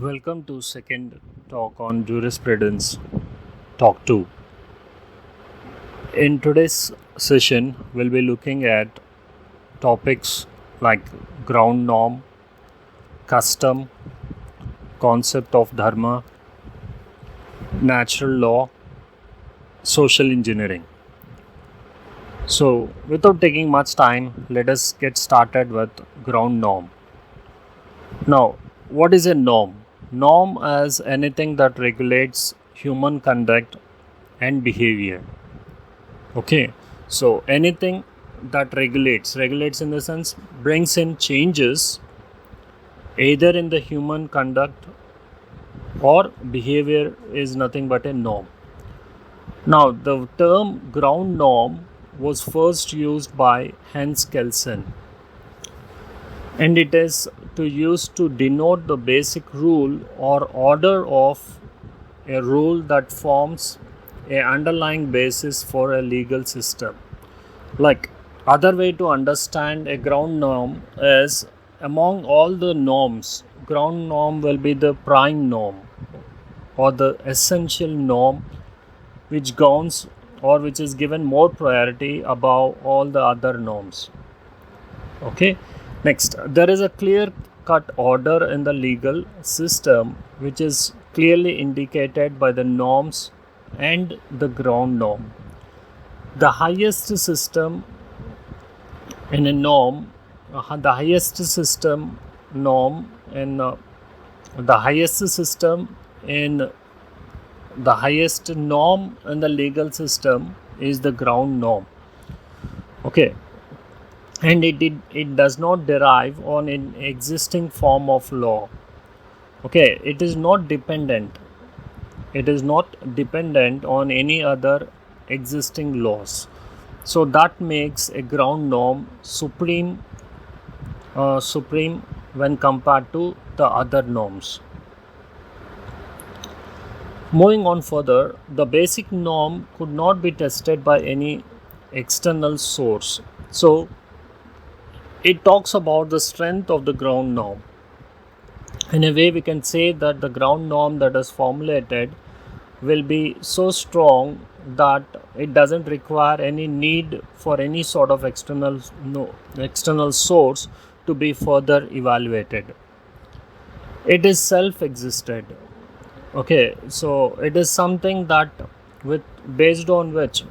Welcome to second talk on Jurisprudence, talk 2. In today's session, we'll be looking at topics like ground norm, custom, concept of Dharma, natural law, social engineering. So, without taking much time, let us get started with ground norm. Now, what is a norm? Norm is anything that regulates human conduct and behavior. Okay, so anything that regulates in the sense brings in changes either in the human conduct or behavior is nothing but a norm. Now, the term ground norm was first used by Hans Kelsen, and it is used to denote the basic rule or order of a rule that forms a underlying basis for a legal system. Like other way to understand a ground norm is among all the norms, ground norm will be the prime norm or the essential norm which governs or which is given more priority above all the other norms. Okay. Next, there is a clear-cut order in the legal system which is clearly indicated by the norms and the ground norm. The highest system in a norm, the highest norm in the legal system is the ground norm. Okay. And it does not derive on an existing form of law. Okay, it is not dependent on any other existing laws. So that makes a ground norm supreme when compared to the other norms. Moving on further, the basic norm could not be tested by any external source. So it talks about the strength of the ground norm. In a way, we can say that the ground norm that is formulated will be so strong that it doesn't require any need for any sort of external source to be further evaluated. It is self-existed. Okay, so it is something that based on which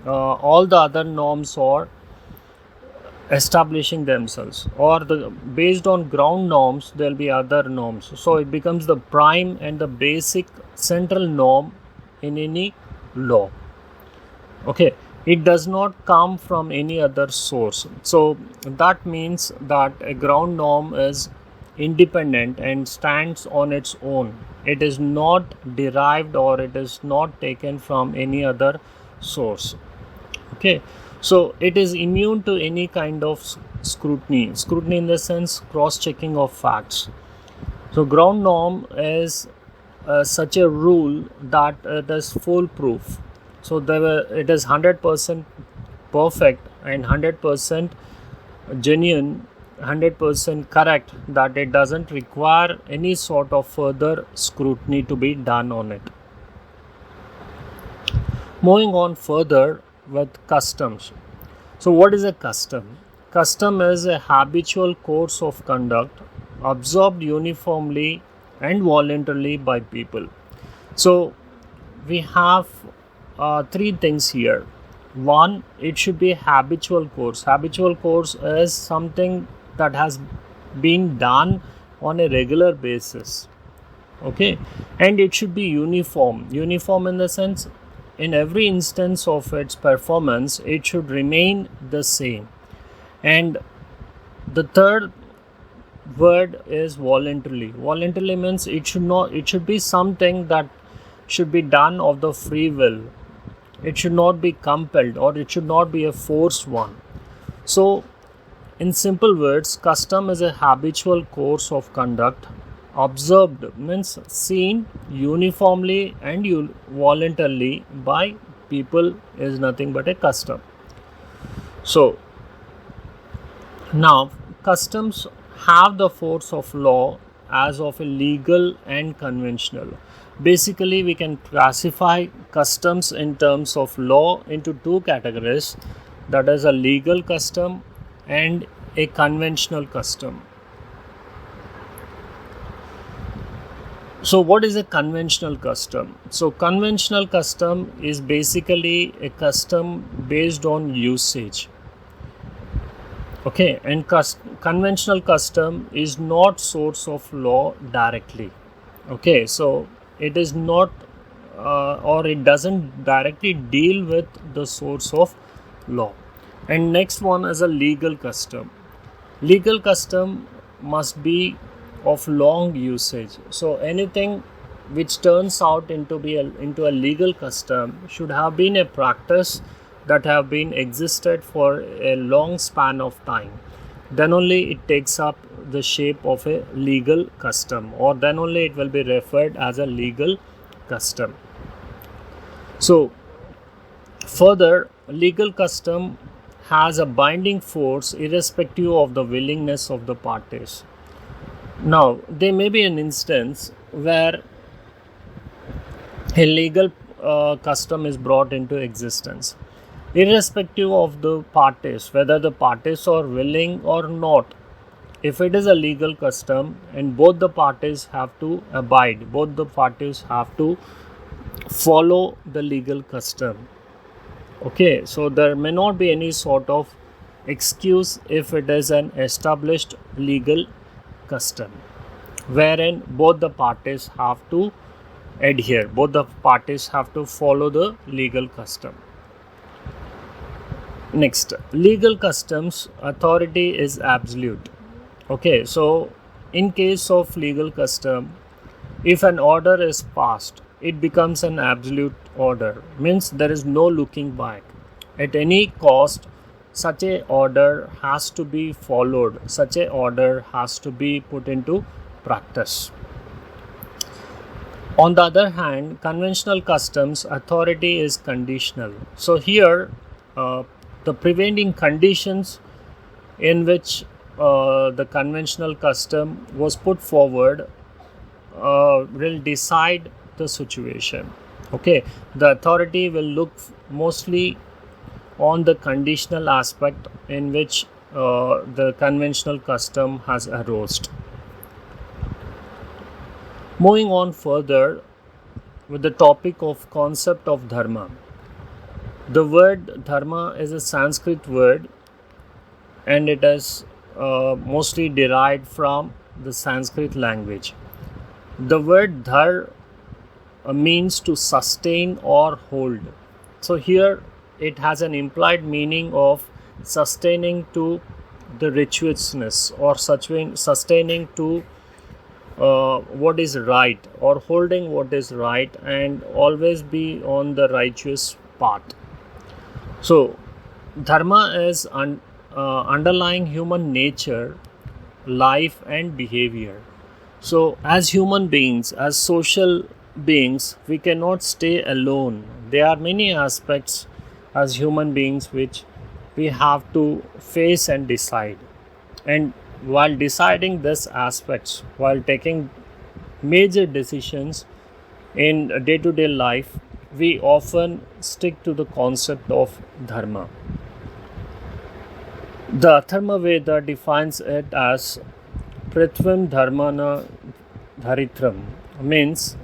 all the other norms are establishing themselves, or based on ground norms there will be other norms, so it becomes the prime and the basic central norm in any law. Okay, it does not come from any other source, so that means that a ground norm is independent and stands on its own. It is not derived or it is not taken from any other source. Okay, so it is immune to any kind of scrutiny in the sense cross-checking of facts. So ground norm is such a rule that it is foolproof. So it is 100% perfect and 100% genuine, 100% correct, that it doesn't require any sort of further scrutiny to be done on it. Moving on further with customs. So what is a custom? Custom is a habitual course of conduct observed uniformly and voluntarily by people. So we have three things here. One, it should be a habitual course. Habitual course is something that has been done on a regular basis. Okay, and it should be uniform in the sense in every instance of its performance it should remain the same. And the third word is voluntarily. Voluntarily means it should be something that should be done of the free will. It should not be compelled or it should not be a forced one. So in simple words, custom is a habitual course of conduct observed means seen uniformly and voluntarily by people is nothing but a custom. So now customs have the force of law as of a legal and conventional. Basically, we can classify customs in terms of law into two categories, that is a legal custom and a conventional custom. So what is a conventional custom? So conventional custom is basically a custom based on usage. Okay, and conventional custom is not source of law directly. Okay, so it is not or it doesn't directly deal with the source of law. And next one is a legal custom. Legal custom must be of long usage. So anything which turns out into a legal custom should have been a practice that have been existed for a long span of time. Then only it takes up the shape of a legal custom, or then only it will be referred as a legal custom. So further, legal custom has a binding force irrespective of the willingness of the parties. Now, there may be an instance where a legal custom is brought into existence, irrespective of the parties, whether the parties are willing or not. If it is a legal custom and both the parties have to abide, both the parties have to follow the legal custom. Okay, so there may not be any sort of excuse if it is an established legal custom wherein both the parties have to adhere, both the parties have to follow the legal custom. Next, legal customs authority is absolute. Okay, so in case of legal custom, if an order is passed, it becomes an absolute order, means there is no looking back. At any cost, such a order has to be followed, such a order has to be put into practice. On the other hand, conventional customs authority is conditional. So here the prevailing conditions in which the conventional custom was put forward will decide the situation. Okay, the authority will look mostly on the conditional aspect in which the conventional custom has arose. Moving on further with the topic of concept of dharma. The word dharma is a Sanskrit word and it is mostly derived from the Sanskrit language. The word dhar means to sustain or hold. So here it has an implied meaning of sustaining to the rituousness or sustaining to what is right, or holding what is right and always be on the righteous path. So dharma is underlying human nature, life and behavior. So as human beings, as social beings, we cannot stay alone. There are many aspects as human beings which we have to face and decide. And while deciding these aspects, while taking major decisions in day-to-day life, we often stick to the concept of dharma. The Atharva Veda defines it as Prithvim Dharmana Dharitram, means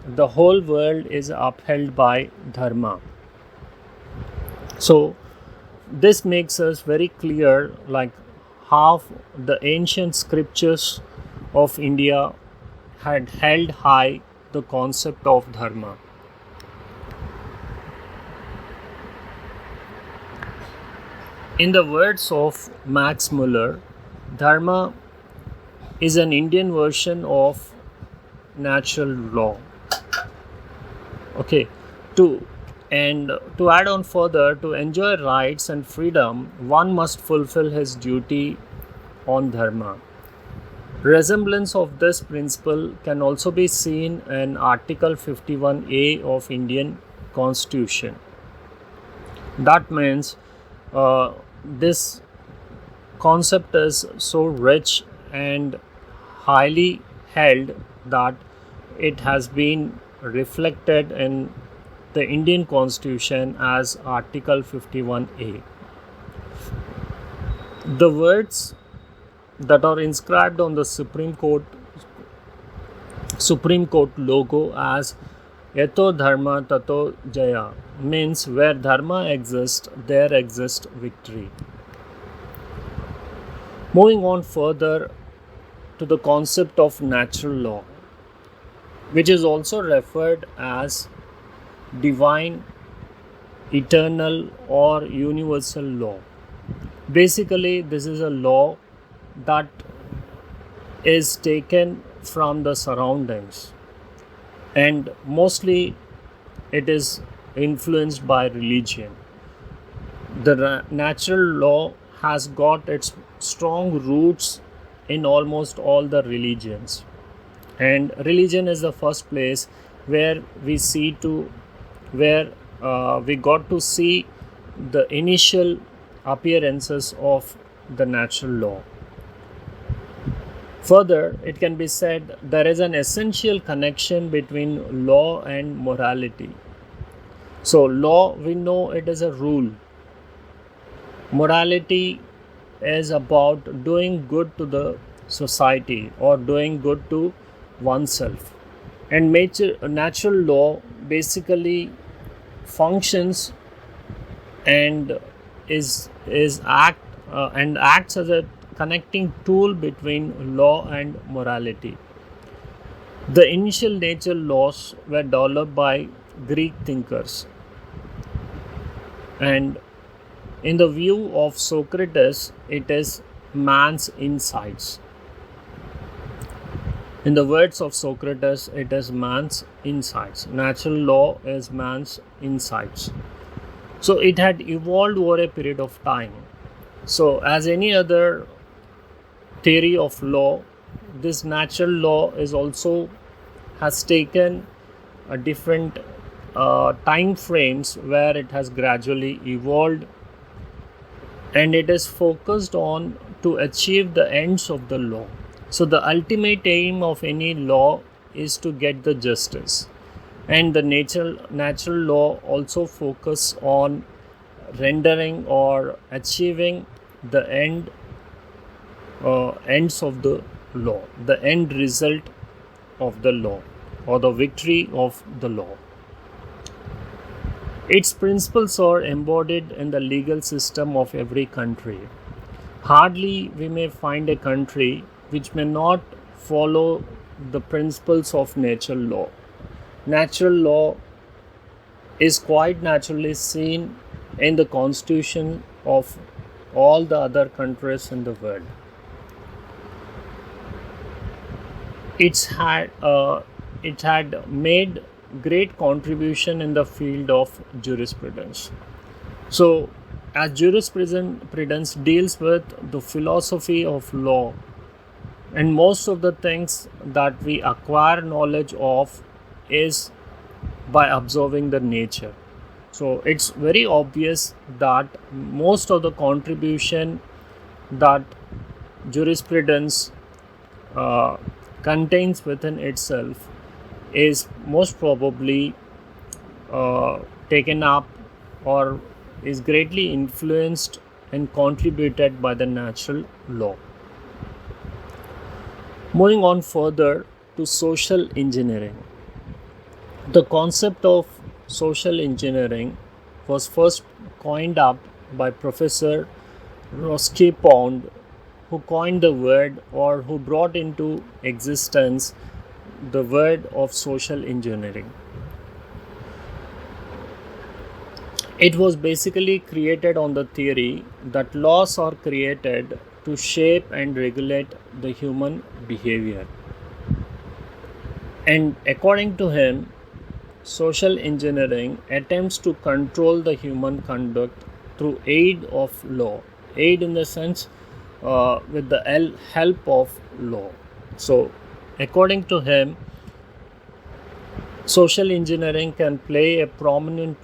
the whole world is upheld by dharma. So this makes us very clear like how the ancient scriptures of India had held high the concept of dharma. In the words of Max Muller, dharma is an Indian version of natural law. Okay, to add on further, to enjoy rights and freedom, one must fulfill his duty on dharma. Resemblance of this principle can also be seen in Article 51A of Indian Constitution. That means this concept is so rich and highly held that it has been reflected in the Indian Constitution as Article 51A. The words that are inscribed on the Supreme Court logo as Yato Dharma Tato Jaya means where Dharma exists, there exists victory. Moving on further to the concept of natural law, which is also referred as divine, eternal, or universal law. Basically, this is a law that is taken from the surroundings, and mostly it is influenced by religion. The natural law has got its strong roots in almost all the religions, and religion is the first place where we got to see the initial appearances of the natural law. Further, it can be said there is an essential connection between law and morality. So, law, we know it is a rule. Morality is about doing good to the society or doing good to oneself. And natural law basically functions and acts as a connecting tool between law and morality. The initial nature laws were developed by Greek thinkers, and in the view of Socrates, it is man's insights. In the words of Socrates, it is man's insights. Natural law is man's insights. So it had evolved over a period of time. So as any other theory of law, this natural law has taken a different time frames where it has gradually evolved, and it is focused on to achieve the ends of the law. So the ultimate aim of any law is to get the justice, and the natural law also focus on rendering or achieving the ends of the law, the end result of the law, or the victory of the law. Its principles are embodied in the legal system of every country. Hardly we may find a country which may not follow the principles of natural law. Natural law is quite naturally seen in the constitution of all the other countries in the world. It had made great contribution in the field of jurisprudence. So, as jurisprudence deals with the philosophy of law, and most of the things that we acquire knowledge of is by observing the nature. So it's very obvious that most of the contribution that jurisprudence contains within itself is most probably taken up or is greatly influenced and contributed by the natural law. Moving on further to social engineering. The concept of social engineering was first coined up by Professor Roskepond, who coined the word or who brought into existence the word of social engineering. It was basically created on the theory that laws are created to shape and regulate the human behavior. And according to him, social engineering attempts to control the human conduct through aid of law. Aid in the sense with the help of law. So, according to him, social engineering can play a prominent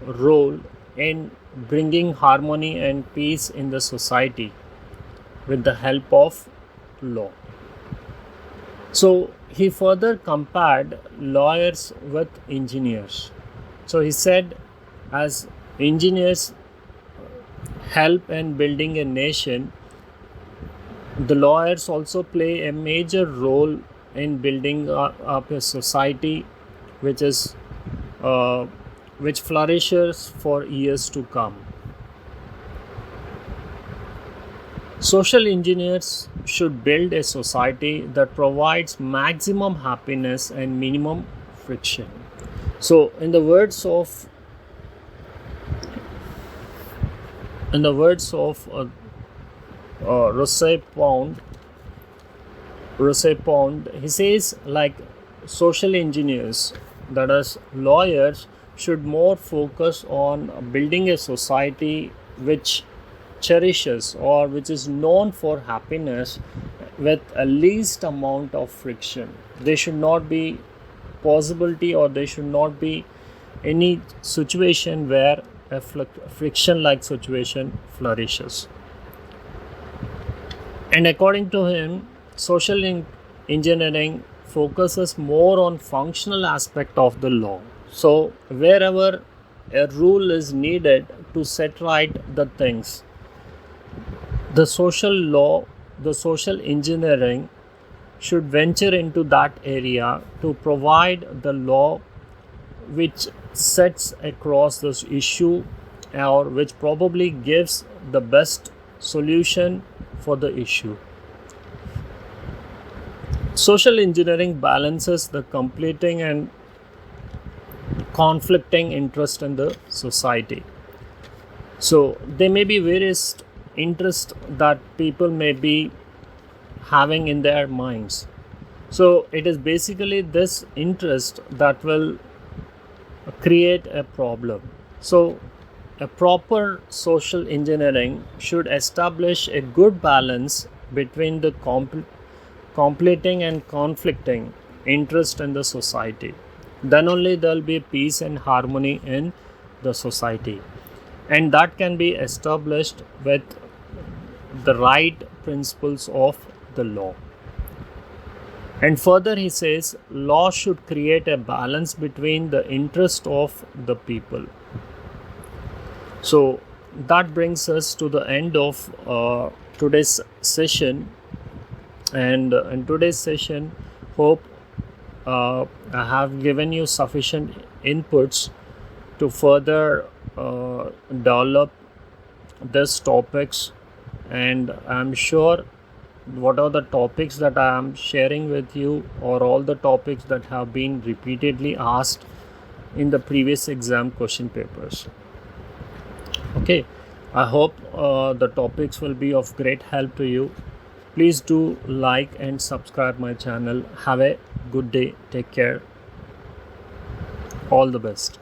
role in bringing harmony and peace in the society with the help of law. So he further compared lawyers with engineers. So he said, as engineers help in building a nation, the lawyers also play a major role in building up a society which is which flourishes for years to come. Social engineers should build a society that provides maximum happiness and minimum friction. So, in the words of Rosé Pound, he says, like, social engineers, that is lawyers, should more focus on building a society which cherishes or which is known for happiness with a least amount of friction. There should not be possibility, or there should not be any situation where a friction like situation flourishes. And according to him, social engineering focuses more on functional aspect of the law. So wherever a rule is needed to set right the things, the social engineering should venture into that area to provide the law which sets across this issue, or which probably gives the best solution for the issue. Social engineering balances the completing and conflicting interest in the society. So there may be various interests that people may be having in their minds. So it is basically this interest that will create a problem. So a proper social engineering should establish a good balance between the completing and conflicting interest in the society. Then only there will be peace and harmony in the society, and that can be established with the right principles of the law. And further he says, law should create a balance between the interest of the people. So that brings us to the end of today's session. And in today's session, hope I have given you sufficient inputs to further develop these topics, and I'm sure what are the topics that I am sharing with you, or all the topics that have been repeatedly asked in the previous exam question papers. Okay, I hope the topics will be of great help to you. Please do like and subscribe my channel. Have a good day. Take care. All the best.